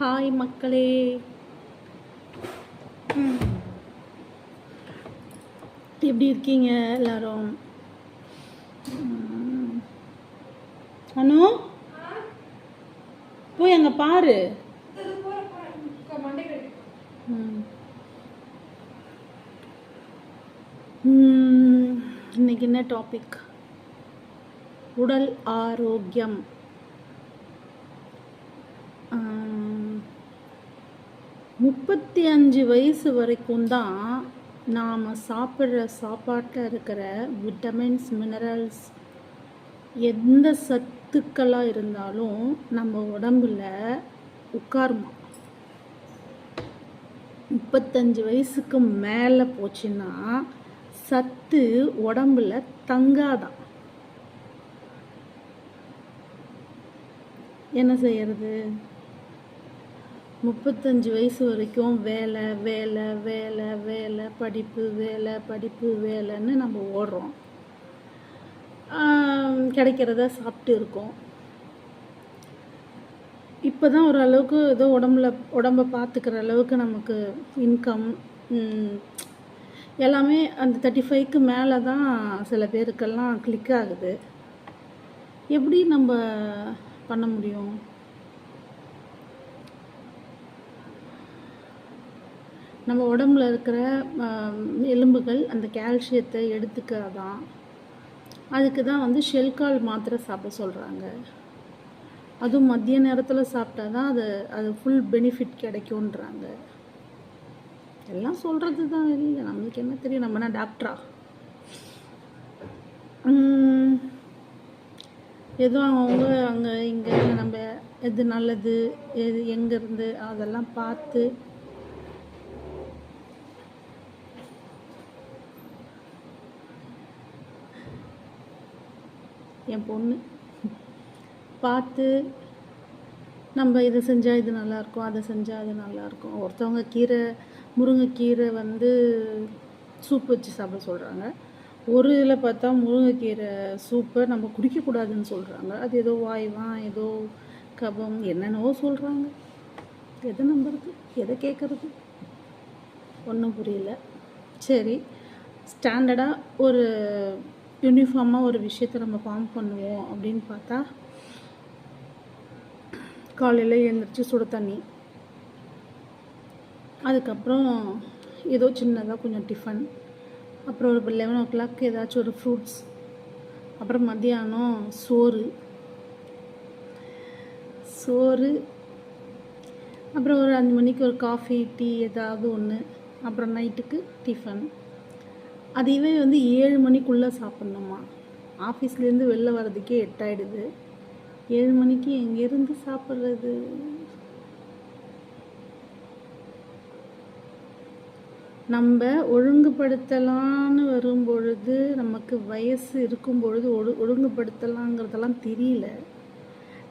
Hi மக்களே. எப்படி இருக்கீங்க எல்லாரும்? அனு போய் அங்கே பாரு. இன்னைக்கு என்ன டாபிக்? உடல் ஆரோக்கியம். 35 வயசு வரைக்கும் தான் நாம் சாப்பிட்ற சாப்பாட்டில் இருக்கிற விட்டமின்ஸ், மினரல்ஸ், எந்த சத்துக்களாக இருந்தாலும் நம்ம உடம்புல உட்காருமா. 35 வயசுக்கு மேலே போச்சுன்னா சத்து உடம்புல தங்காதான். என்ன செய்யறது? 35 வயசு வரைக்கும் வேலை வேலை வேலை வேலை, படிப்பு வேலை படிப்பு வேலைன்னு நம்ம ஓடுறோம். கிடைக்கிறத சாப்பிட்டு இருக்கோம். இப்போ தான் ஓரளவுக்கு ஏதோ உடம்பை பார்த்துக்கிற அளவுக்கு நமக்கு இன்கம் எல்லாமே அந்த 35க்கு மேலே தான் சில பேருக்கெல்லாம் கிளிக் ஆகுது. எப்படி நம்ம பண்ண முடியும்? நம்ம உடம்புல இருக்கிற எலும்புகள் அந்த கால்சியத்தை எடுத்துக்காதான். அதுக்கு தான் ஷெல்கால் மாத்திரை சாப்பிட சொல்கிறாங்க. அதுவும் மதிய நேரத்தில் சாப்பிட்டா தான் அது ஃபுல் பெனிஃபிட் கிடைக்கும்ன்றாங்க. எல்லாம் சொல்கிறது தான். இல்லை, நம்மளுக்கு என்ன தெரியும்? நம்ம என்ன டாக்டரா? ஏதோ அவங்க அங்கே இங்கே நம்ம எது நல்லது எது எங்கேருந்து அதெல்லாம் பார்த்து என் பொண்ணு பார்த்து நம்ம இதை செஞ்சால் இது நல்லாயிருக்கும், அதை செஞ்சால் அது நல்லாயிருக்கும். ஒருத்தவங்க முருங்கைக்கீரை சூப் வச்சு சாப்பிட சொல்கிறாங்க. ஒரு இதில் பார்த்தா முருங்கைக்கீரை சூப்பை நம்ம குடிக்கக்கூடாதுன்னு சொல்கிறாங்க. அது ஏதோ வாய்வான், ஏதோ கபம், என்னென்னவோ சொல்கிறாங்க. எதை நம்புறது, எதை கேட்குறது, ஒன்றும் புரியல. சரி, ஸ்டாண்டர்டாக ஒரு யூனிஃபார்மாக ஒரு விஷயத்தை நம்ம ஃபார்ம் பண்ணுவோம் அப்படின்னு பார்த்தா, காலையில் எழுந்திரிச்சு சுடு தண்ணி, அதுக்கப்புறம் ஏதோ சின்னதாக கொஞ்சம் டிஃபன், அப்புறம் ஒரு 11 o'clock ஏதாச்சும் ஒரு ஃப்ரூட்ஸ், அப்புறம் மத்தியானம் சோறு, அப்புறம் ஒரு 5 மணிக்கு ஒரு காஃபி டீ ஏதாவது ஒன்று, அப்புறம் நைட்டுக்கு டிஃபன். அதுவே 7 மணிக்குள்ளே சாப்பிட்ணுமா. ஆஃபீஸ்லேருந்து வெளில வர்றதுக்கே 8 ஆகிடுது. 7 மணிக்கு எங்கேருந்து சாப்பிட்றது? நம்ம ஒழுங்குபடுத்தலான்னு வரும்பொழுது, நமக்கு வயசு இருக்கும் பொழுது ஒழுங்குபடுத்தலாங்கிறதெல்லாம் தெரியல.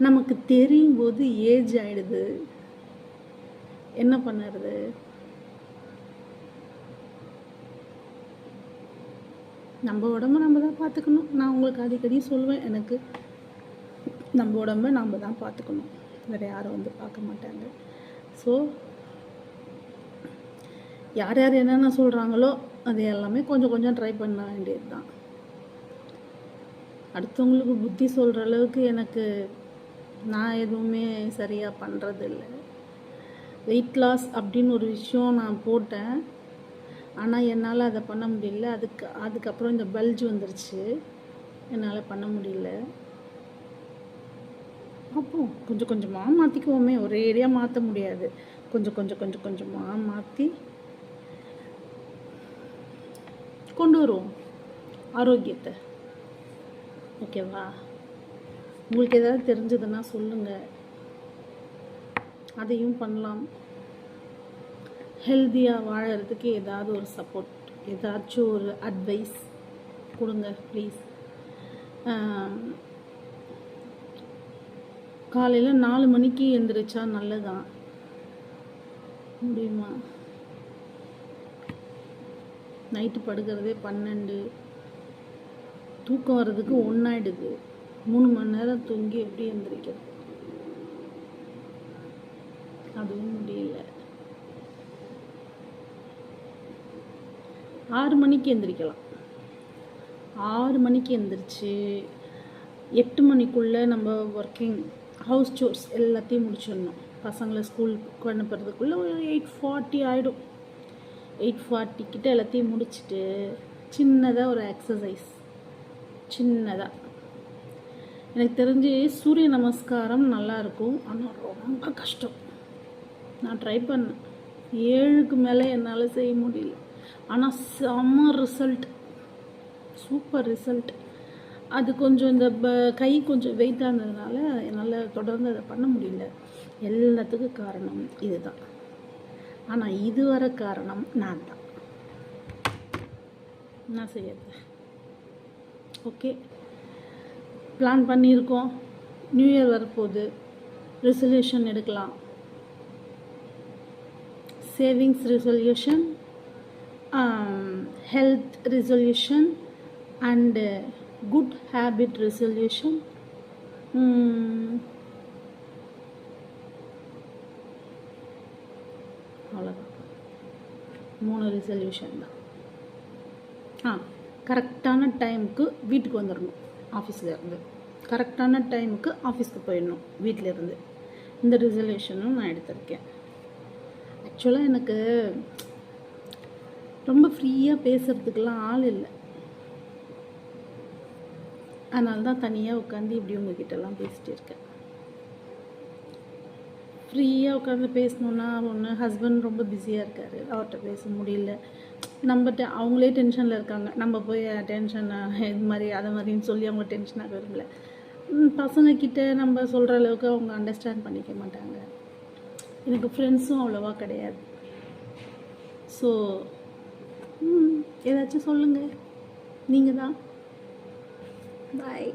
நமக்கு தெரியும் போது ஏஜ் ஆகிடுது. என்ன பண்ணுறது? நம்ம உடம்பை நம்ம தான் பார்த்துக்கணும். நான் உங்களுக்கு அடிக்கடி சொல்லுவேன், எனக்கு நம்ம உடம்பை நம்ம தான் பார்த்துக்கணும், வேறு யாரும் பார்க்க மாட்டாங்க. ஸோ யார் யார் என்னென்ன சொல்கிறாங்களோ அது எல்லாமே கொஞ்சம் கொஞ்சம் ட்ரை பண்ண வேண்டியது தான். அடுத்தவங்களுக்கு புத்தி சொல்கிற அளவுக்கு எனக்கு நான் எதுவுமே சரியாக பண்ணுறதில்ல. வெயிட் லாஸ் அப்படின்னு ஒரு விஷயம் நான் போட்டேன், ஆனால் என்னால் அதை பண்ண முடியல. அதுக்கப்புறம் இந்த பல்ஜ் வந்துருச்சு, என்னால் பண்ண முடியல. அப்போ கொஞ்சம் கொஞ்சமாக மாற்றிக்குவோமே, ஒரே ஏரியா மாற்ற முடியாது. கொஞ்சம் கொஞ்சமாக மாற்றி கொண்டு வருவோம் ஆரோக்கியத்தை. ஓகேவா? உங்களுக்கு ஏதாவது தெரிஞ்சதுன்னா சொல்லுங்கள், அதையும் பண்ணலாம். ஹெல்த்தியாக வாழறதுக்கு ஏதாவது ஒரு சப்போர்ட், ஏதாச்சும் ஒரு அட்வைஸ் கொடுங்க ப்ளீஸ். காலையில் 4 மணிக்கு எழுந்திரிச்சா நல்லதான். முடியுமா? நைட்டு படுக்கிறதே 12, தூக்கம் வர்றதுக்கு 1 ஆகிடுது. 3 மணி நேரம் தூங்கி எப்படி எழுந்திரிக்கிறது? அதுவும் முடியல. 6 மணிக்கு எந்திரிக்கலாம். 6 மணிக்கு எந்திரிச்சு 8 மணிக்குள்ளே நம்ம ஒர்க்கிங் ஹவுஸ் சோர்ஸ் எல்லாத்தையும் முடிச்சிடணும். பசங்களை ஸ்கூலுக்கு அனுப்புறதுக்குள்ளே ஒரு 8:40 ஆகிடும். 8:40 கிட்ட எல்லாத்தையும் முடிச்சுட்டு சின்னதாக ஒரு எக்ஸசைஸ், சின்னதாக. எனக்கு தெரிஞ்சு சூரிய நமஸ்காரம் நல்லாயிருக்கும், ஆனால் ரொம்ப கஷ்டம். நான் ட்ரை பண்ணேன், 7க்கு மேலே என்னால் செய்ய முடியல. ஆனால் செம்ம ரிசல்ட், சூப்பர் ரிசல்ட். அது கொஞ்சம் இந்த கை கொஞ்சம் வெயிட்டாக இருந்ததுனால என்னால் தொடர்ந்து அதை பண்ண முடியல. எல்லாத்துக்கும் காரணம் இதுதான். ஆனால் இதுவரை காரணம் நான் தான். என்ன செய்யறது? ஓகே, பிளான் பண்ணியிருக்கோம். நியூ இயர் வரப்போகுது, ரெசல்யூஷன் எடுக்கலாம். Savings resolution, health resolution and good habit resolution. அவ்வளோதான், 3 ரெசல்யூஷன் தான். கரெக்டான டைமுக்கு வீட்டுக்கு வந்துடணும். ஆஃபீஸில் இருந்து கரெக்டான டைமுக்கு ஆஃபீஸ்க்கு போயிடணும் வீட்டிலேருந்து. இந்த ரெசல்யூஷனும் நான் எடுத்திருக்கேன். ஆக்சுவலாக எனக்கு ரொம்ப ஃப்ரீயாக பேசுகிறதுக்கெலாம் ஆள் இல்லை. அதனால தான் தனியாக உட்காந்து இப்படி உங்ககிட்டலாம் பேசிகிட்டு இருக்கேன். ஃப்ரீயாக உட்காந்து பேசணுன்னா ஒன்று ஹஸ்பண்ட் ரொம்ப பிஸியாக இருக்கார், அவர்கிட்ட பேச முடியல. நம்மகிட்ட அவங்களே டென்ஷனில் இருக்காங்க, நம்ம போய் டென்ஷன் இது மாதிரி அதை மாதிரின்னு சொல்லி அவங்க டென்ஷனாக விரும்பல. பசங்கக்கிட்ட நம்ம சொல்கிற அளவுக்கு அவங்க அண்டர்ஸ்டாண்ட் பண்ணிக்க மாட்டாங்க. எனக்கு ஃப்ரெண்ட்ஸும் அவ்வளோவா கிடையாது. ஸோ ஏதாச்சும் சொல்லுங்கள், நீங்கள் தான். பாய்.